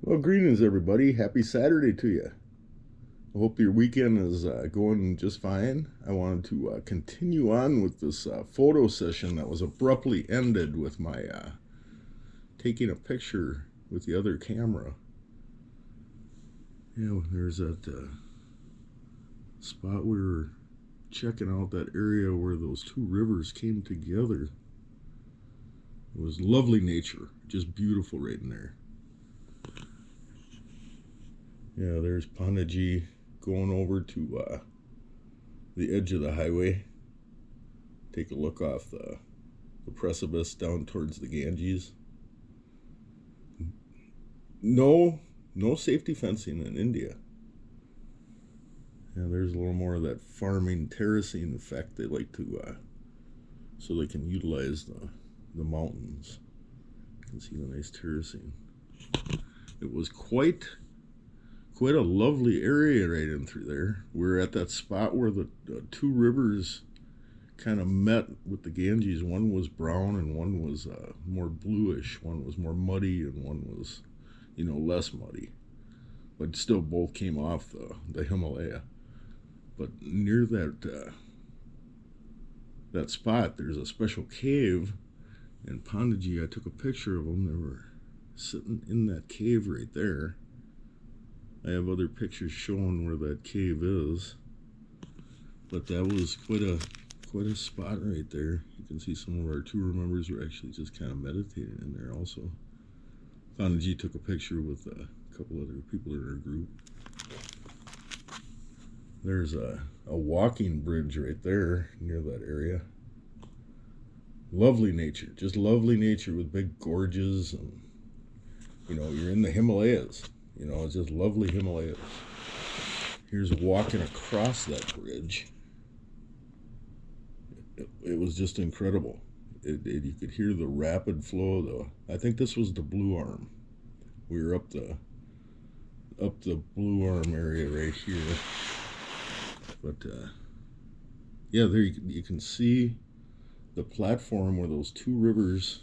Well, greetings, everybody. Happy Saturday to you. I hope your weekend is going just fine. I wanted to continue on with this photo session that was abruptly ended with my taking a picture with the other camera. Yeah, there's that spot we were checking out, that area where those two rivers came together. It was lovely nature, just beautiful right in there. Yeah, there's Panaji going over to the edge of the highway. Take a look off the precipice down towards the Ganges. No safety fencing in India. Yeah, there's a little more of that farming terracing effect they like to, so they can utilize the mountains. You can see the nice terracing. It was quite a lovely area right in through there. We're at that spot where the two rivers kind of met with the Ganges. One was brown and one was more bluish. One was more muddy and one was, less muddy. But still, both came off the Himalaya. But near that spot, there's a special cave. And Pandaji, I took a picture of them. They were sitting in that cave right there. I have other pictures showing where that cave is. But that was quite a spot right there. You can see some of our tour members were actually just kind of meditating in there also. Pandaji took a picture with a couple other people in our group. There's a walking bridge right there near that area. Lovely nature, just lovely nature with big gorges, and you're in the Himalayas. It's just lovely Himalayas. Here's walking across that bridge. It was just incredible. You could hear the rapid flow of I think this was the Blue Arm. We were up the Blue Arm area right here. But yeah, there you can see the platform where those two rivers.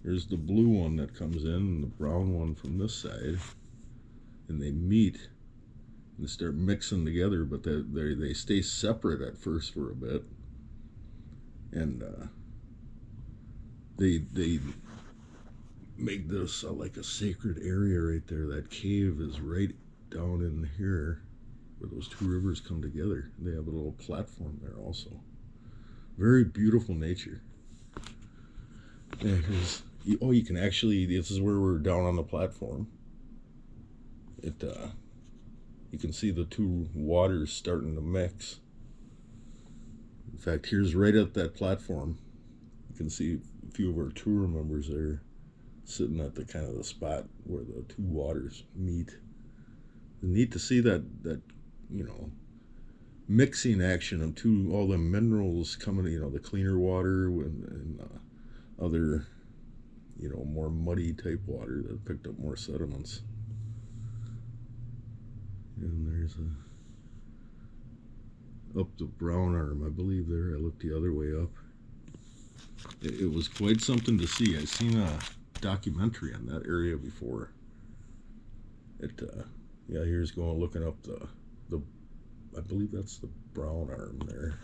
There's the blue one that comes in and the brown one from this side, and they meet and start mixing together. But they stay separate at first for a bit, and they make this like a sacred area right there. That cave is right down in here where those two rivers come together. They have a little platform there also. Very beautiful nature. Yeah, you can actually, this is where we're down on the platform. You can see the two waters starting to mix. In fact, here's right at that platform. You can see a few of our tour members there sitting at the kind of the spot where the two waters meet. It's neat to see that mixing action of all the minerals coming, the cleaner water and other, more muddy type water that picked up more sediments. And there's up the Brown Arm, I believe there. I looked the other way up. It was quite something to see. I've seen a documentary on that area before. Yeah, here's going looking up the I believe that's the Brown Arm there.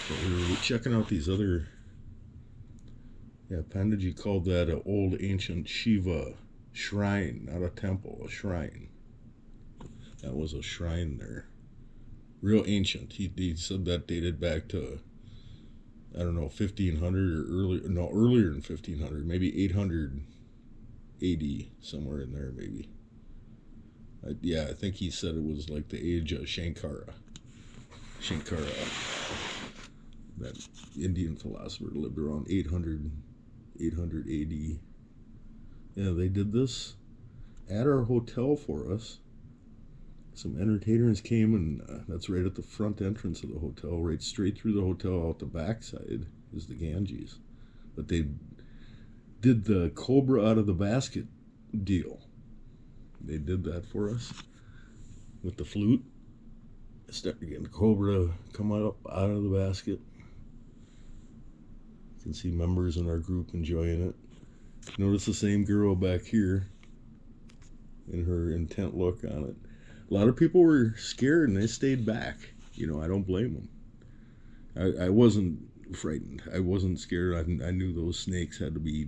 But we were checking out these other. Yeah, Pandaji called that an old ancient Shiva shrine, not a temple, a shrine. That was a shrine there. Real ancient. He said that dated back to, I don't know, 1500 or earlier. No, earlier than 1500, maybe 800 AD, somewhere in there, maybe. Yeah, I think he said it was like the age of Shankara, that Indian philosopher, lived around 800 AD. Yeah, they did this at our hotel for us. Some entertainers came, and that's right at the front entrance of the hotel, right straight through the hotel. Out the backside is the Ganges. But they did the cobra out of the basket deal. They did that for us with the flute. Starting to get the cobra come up out of the basket. You can see members in our group enjoying it. Notice the same girl back here. in her intent look on it. A lot of people were scared and they stayed back. You know, I don't blame them. I wasn't frightened. I wasn't scared. I knew those snakes had to be,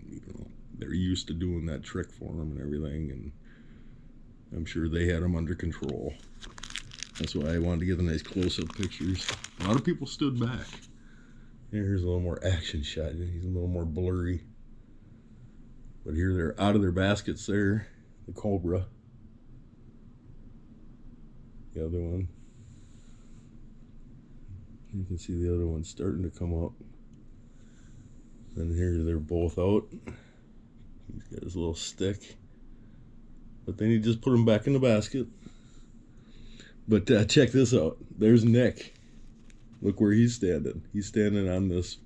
you know, they're used to doing that trick for them and everything, and I'm sure they had them under control. That's why I wanted to get the nice close-up pictures. A lot of people stood back. Here's a little more action shot. He's a little more blurry. But here they're out of their baskets there. The cobra. The other one. You can see the other one starting to come up. And here they're both out. He's got his little stick. But then he just put them back in the basket. But check this out. There's Nick. Look where he's standing. He's standing on this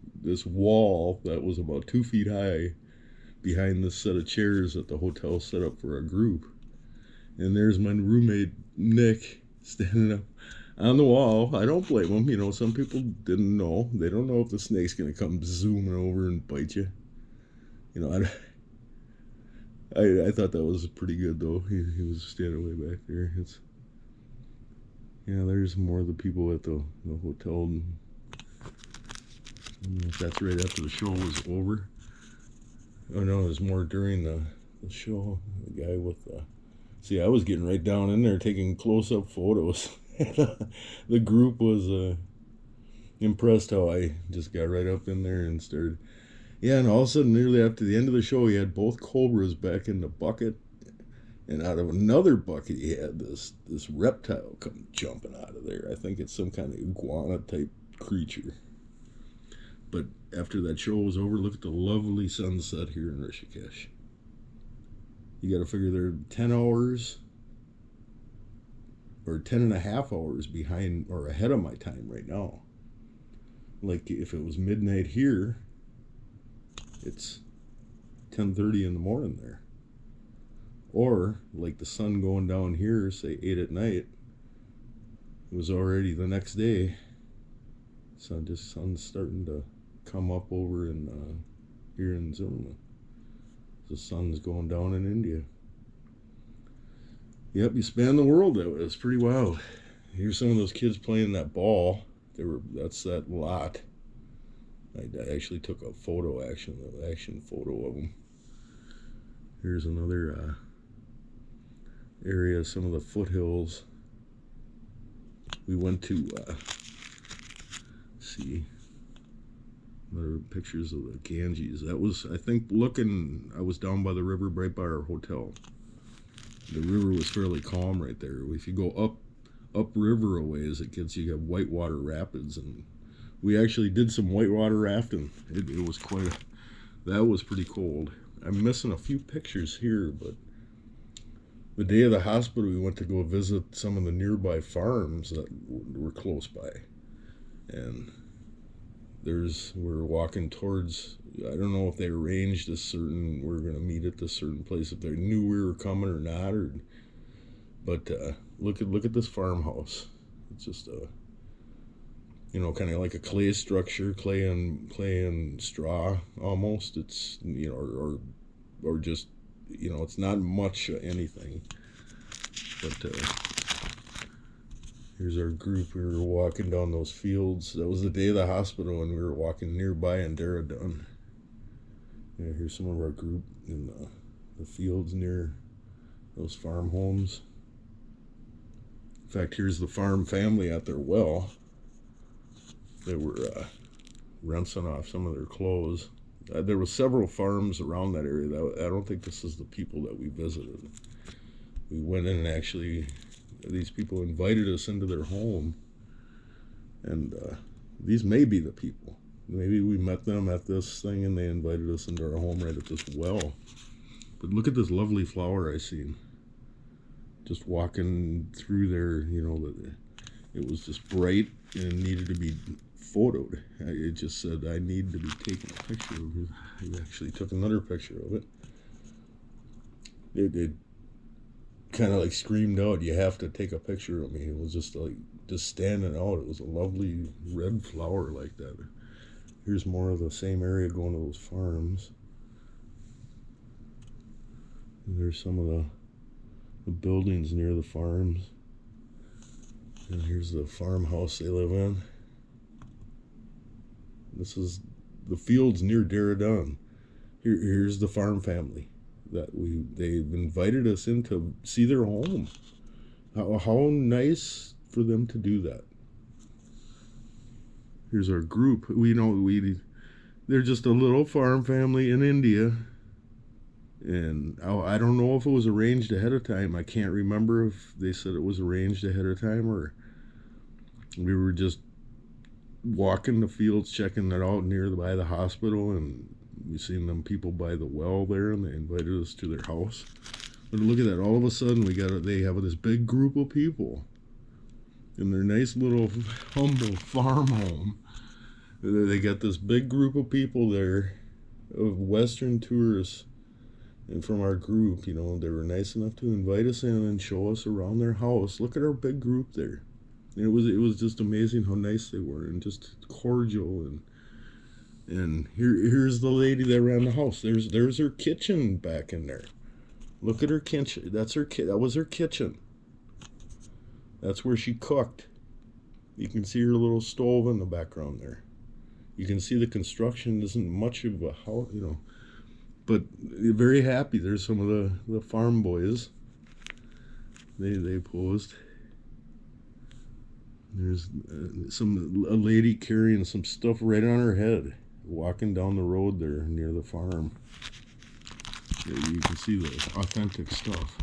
wall that was about 2 feet high behind this set of chairs that the hotel set up for a group. And there's my roommate, Nick, standing up on the wall. I don't blame him. You know, some people didn't know. They don't know if the snake's going to come zooming over and bite you. You know, I thought that was pretty good, though. He was standing way back there. Yeah, there's more of the people at the hotel. I don't know if that's right after the show was over. Oh, no, there's more during the show. The guy with the... See, I was getting right down in there taking close-up photos. The group was impressed how I just got right up in there and started. Yeah, and all of a sudden, nearly after the end of the show, he had both cobras back in the bucket. And out of another bucket, he had this reptile come jumping out of there. I think it's some kind of iguana-type creature. But after that show was over, look at the lovely sunset here in Rishikesh. You got to figure they're 10 hours or 10 and a half hours behind or ahead of my time right now. Like if it was midnight here, it's 10:30 in the morning there. Or like the sun going down here, say 8 at night, it was already the next day. Sun's starting to come up over in here in Zimmerman. The sun's going down in India. Yep, you span the world that way. It's pretty wild. Here's some of those kids playing that ball. That's that lot. I actually took a action photo of them. Here's another area, some of the foothills. We went to see other pictures of the Ganges. That was, I think, I was down by the river right by our hotel. The river was fairly calm right there. If you go up river a ways, you have whitewater rapids, and we actually did some whitewater rafting. It was that was pretty cold. I'm missing a few pictures here, but the day of the hospital, we went to go visit some of the nearby farms that were close by. And we're walking towards, I don't know if they arranged we're going to meet at this certain place, if they knew we were coming or not, but look at this farmhouse. It's just kind of like a clay structure, clay and straw almost. It's, or just, it's not much anything. But here's our group. We were walking down those fields. That was the day of the hospital, and we were walking nearby in Dehradun. Yeah, here's some of our group in the fields near those farm homes. In fact, here's the farm family at their well. They were rinsing off some of their clothes. There were several farms around that area. I don't think this is the people that we visited. We went in and actually, these people invited us into their home. And these may be the people. Maybe we met them at this thing and they invited us into our home right at this well. But look at this lovely flower I seen. Just walking through there, it was just bright and needed to be photoed. It just said, I need to be taking a picture of it. I actually took another picture of it. It kind of like screamed out, you have to take a picture of me. It was just standing out. It was a lovely red flower like that. Here's more of the same area going to those farms. And there's some of the the buildings near the farms. And here's the farmhouse they live in. This is the fields near Daradon. Here's the farm family that they've invited us in to see their home. How nice for them to do that. Here's our group. They're just a little farm family in India. And I don't know if it was arranged ahead of time. I can't remember if they said it was arranged ahead of time or we were just walking the fields, checking it out by the hospital, and we seen them people by the well there, and they invited us to their house. But look at that! All of a sudden, they have this big group of people in their nice little humble farm home. They got this big group of people there, of Western tourists. And from our group, they were nice enough to invite us in and show us around their house. Look at our big group there. And it was just amazing how nice they were and just cordial. And here's the lady that ran the house. There's her kitchen back in there. Look at her kitchen. That was her kitchen. That's where she cooked. You can see her little stove in the background there. You can see the construction isn't much of a house, but very happy. There's some of the farm boys. They posed. There's a lady carrying some stuff right on her head, walking down the road there near the farm. You can see the authentic stuff.